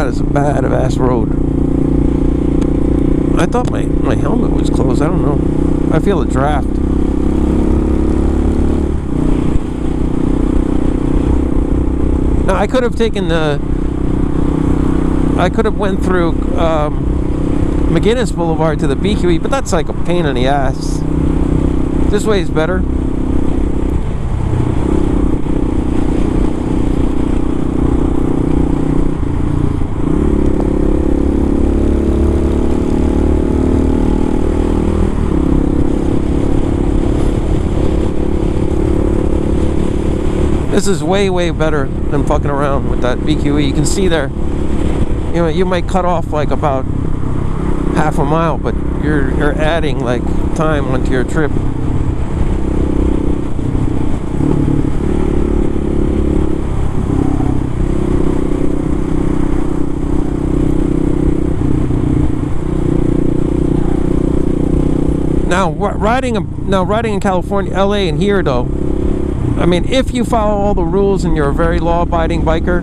is a bad ass road. I thought my helmet was closed. I don't know. I feel a draft. Now I could have taken the. I could have went through McGinnis Boulevard to the BQE, but that's like a pain in the ass. This way is better. This is way, way better than fucking around with that BQE. You can see there, you know, you might cut off like about half a mile, but you're adding like time onto your trip. Now riding in California, LA, and here though, I mean, if you follow all the rules and you're a very law-abiding biker,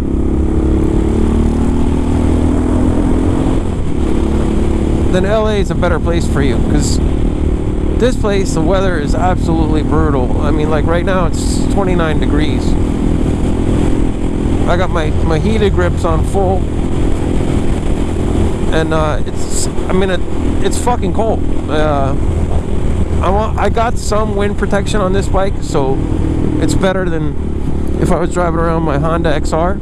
then LA is a better place for you, because this place, the weather is absolutely brutal. I mean, like right now it's 29 degrees. I got my heated grips on full, and it's fucking cold. I got some wind protection on this bike, so it's better than if I was driving around my Honda XR.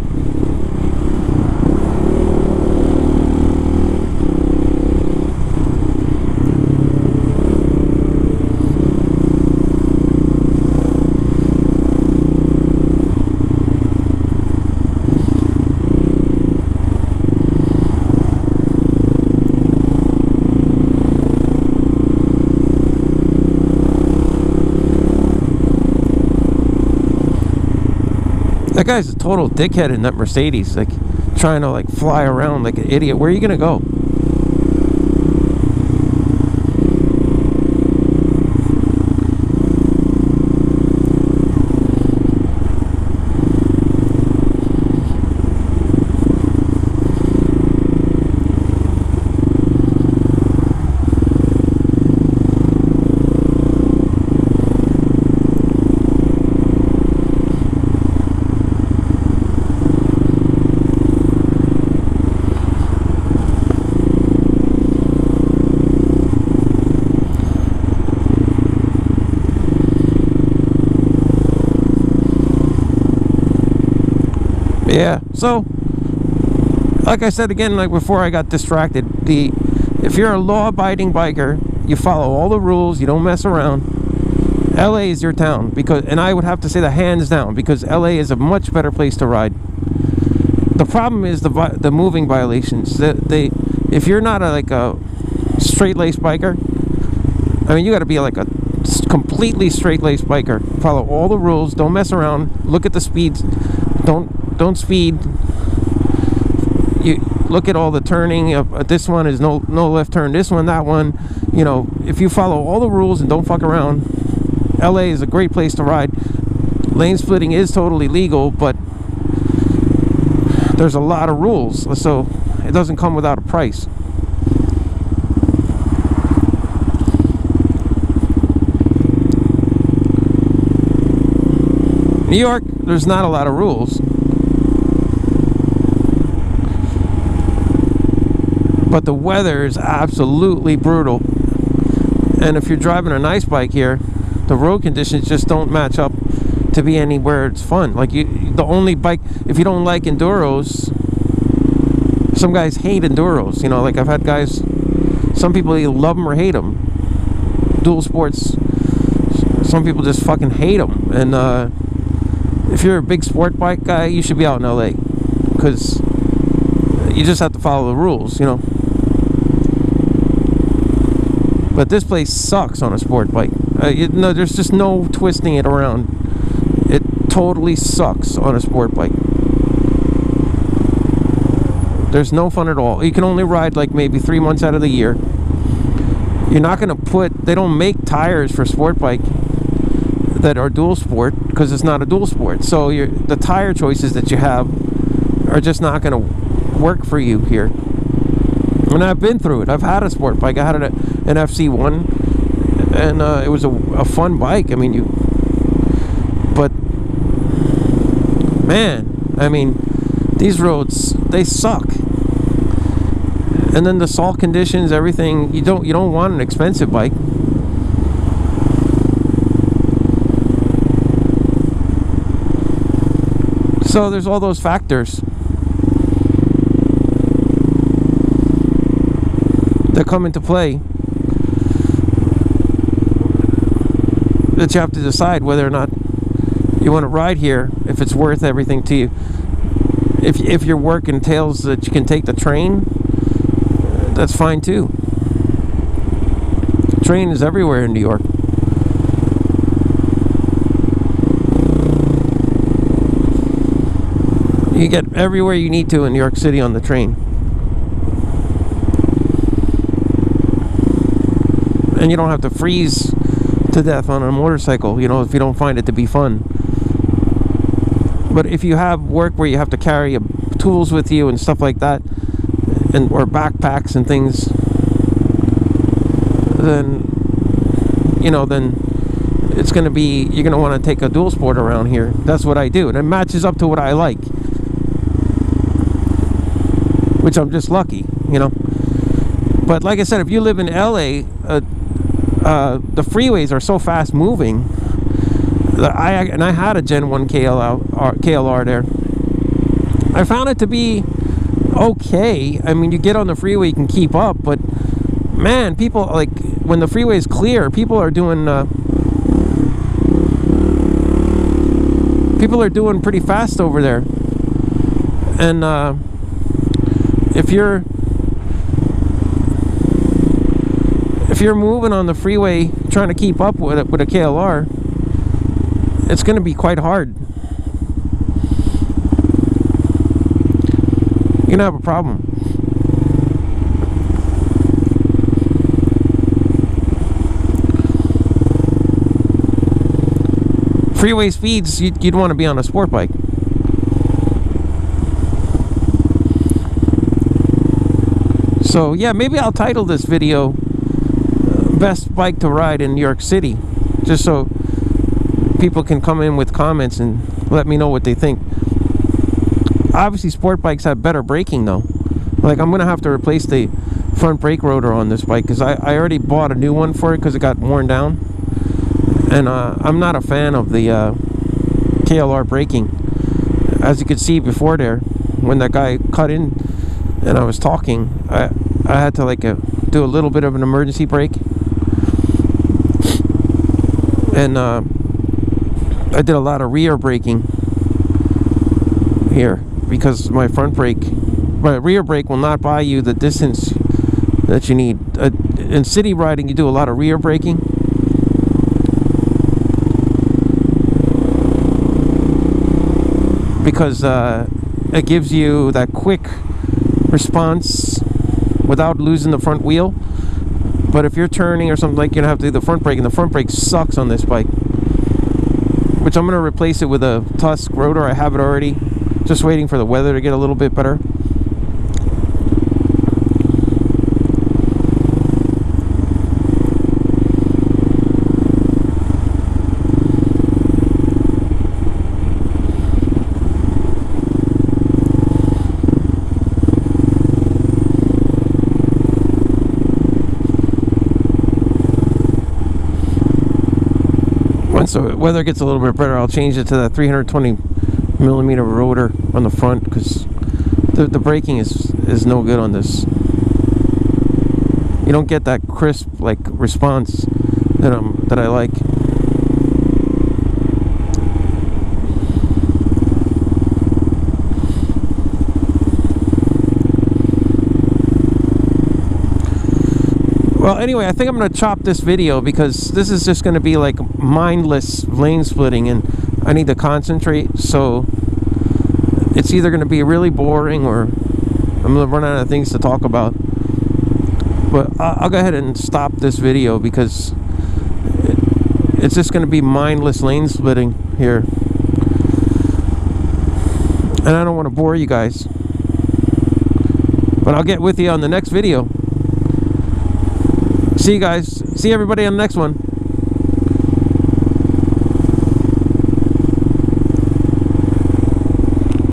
That guy's a total dickhead in that Mercedes, like trying to like fly around like an idiot. Where are you gonna go? Yeah, so like I said again, like before I got distracted, if you're a law-abiding biker, you follow all the rules, you don't mess around, LA is your town. And I would have to say that hands down, because LA is a much better place to ride. The problem is the moving violations. If you're not like a straight-laced biker, I mean, you got to be like a completely straight-laced biker. Follow all the rules, don't mess around, look at the speeds, don't speed. You look at all the turning. This one is no left turn. This one, that one. You know, if you follow all the rules and don't fuck around, LA is a great place to ride. Lane splitting is totally legal, but there's a lot of rules, so it doesn't come without a price. New York, there's not a lot of rules. But the weather is absolutely brutal. And if you're driving a nice bike here, the road conditions just don't match up to be anywhere it's fun. Like the only bike, if you don't like enduros, some guys hate enduros. You know, like I've had guys, some people either love them or hate them. Dual sports, some people just fucking hate them. And if you're a big sport bike guy, you should be out in LA, because you just have to follow the rules, you know. But this place sucks on a sport bike. No, there's just no twisting it around. It totally sucks on a sport bike. There's no fun at all. You can only ride like maybe 3 months out of the year. You're not going to they don't make tires for sport bike that are dual sport, because it's not a dual sport. So the tire choices that you have are just not going to work for you here. And I've been through it. I've had a sport bike. I had an FC1, and it was a fun bike. I mean, but man, I mean, these roads, they suck. And then the salt conditions, everything. You don't want an expensive bike. So there's all those factors that come into play that you have to decide whether or not you want to ride here, if it's worth everything to you. If your work entails that you can take the train, that's fine too. Train is everywhere in New York. You get everywhere you need to in New York City on the train. And you don't have to freeze to death on a motorcycle, you know, if you don't find it to be fun. But if you have work where you have to carry tools with you and stuff like that, or backpacks and things, then, you know, then it's going to be, you're going to want to take a dual sport around here. That's what I do, and it matches up to what I like, which I'm just lucky, you know. But like I said, if you live in LA, the freeways are so fast moving. I had a Gen 1 KLR there. I found it to be okay. I mean, you get on the freeway, you can keep up, but man, people, like, when the freeway is clear, people are doing pretty fast over there. And if you're moving on the freeway trying to keep up with a KLR, it's going to be quite hard. You're going to have a problem. Freeway speeds, you'd want to be on a sport bike. So yeah, maybe I'll title this video "Best Bike to Ride in New York City," just so people can come in with comments and let me know what they think. Obviously sport bikes have better braking though. Like, I'm gonna have to replace the front brake rotor on this bike, because I already bought a new one for it because it got worn down. And I'm not a fan of the KLR braking. As you could see before there, when that guy cut in and I was talking, I had to, like, do a little bit of an emergency brake. And I did a lot of rear braking here, because my rear brake will not buy you the distance that you need. In city riding, you do a lot of rear braking, because it gives you that quick response without losing the front wheel. But if you're turning or something, like, you're gonna have to do the front brake, and the front brake sucks on this bike, which I'm gonna replace it with a Tusk rotor. I have it already, just waiting for the weather to get a little bit better. Once the weather gets a little bit better, I'll change it to that 320mm rotor on the front, because the braking is no good on this. You don't get that crisp, like, response that I like. Well, anyway, I think I'm going to chop this video, because this is just going to be like mindless lane splitting, and I need to concentrate. So it's either going to be really boring, or I'm going to run out of things to talk about. But I'll go ahead and stop this video, because it's just going to be mindless lane splitting here, and I don't want to bore you guys. But I'll get with you on the next video. See you guys. See everybody on the next one.